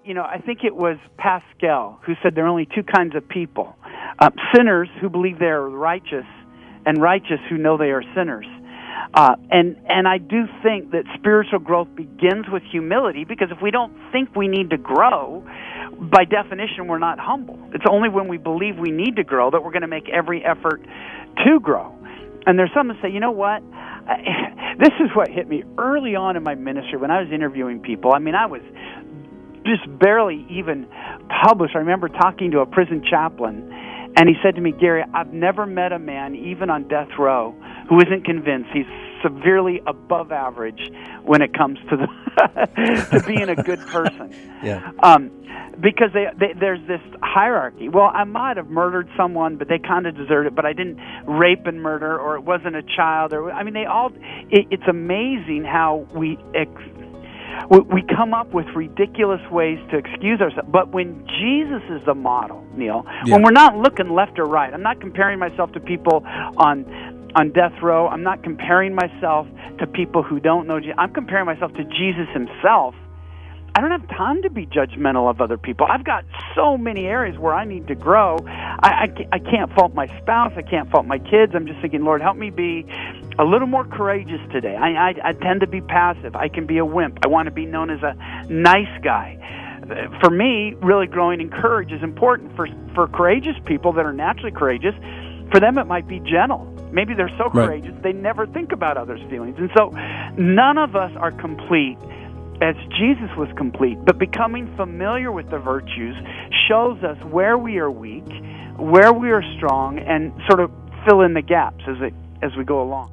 I think it was Pascal who said there are only two kinds of people: sinners who believe they are righteous, and righteous who know they are sinners. And I do think that spiritual growth begins with humility, because if we don't think we need to grow, by definition, we're not humble. It's only when we believe we need to grow that we're going to make every effort to grow. And there's some that say, you know what? This is what hit me early on in my ministry when I was interviewing people. I mean, I was just barely even published. I remember talking to a prison chaplain, and he said to me, Gary, I've never met a man, even on death row, who isn't convinced he's severely above average when it comes to to being a good person. Yeah. Because there's this hierarchy. Well, I might have murdered someone, but they kind of deserved it. But I didn't rape and murder, or it wasn't a child. They all. It's amazing how we come up with ridiculous ways to excuse ourselves. But when Jesus is the model, Neil, when we're not looking left or right, I'm not comparing myself to people on death row. I'm not comparing myself to people who don't know Jesus. I'm comparing myself to Jesus himself. I don't have time to be judgmental of other people. I've got so many areas where I need to grow. I can't fault my spouse. I can't fault my kids. I'm just thinking, Lord, help me be a little more courageous today. I tend to be passive. I can be a wimp. I want to be known as a nice guy. For me, really growing in courage is important. For courageous people that are naturally courageous, for them it might be gentle. Maybe they're so courageous they never think about others' feelings. And so none of us are complete as Jesus was complete, but becoming familiar with the virtues shows us where we are weak, where we are strong, and sort of fill in the gaps as we go along.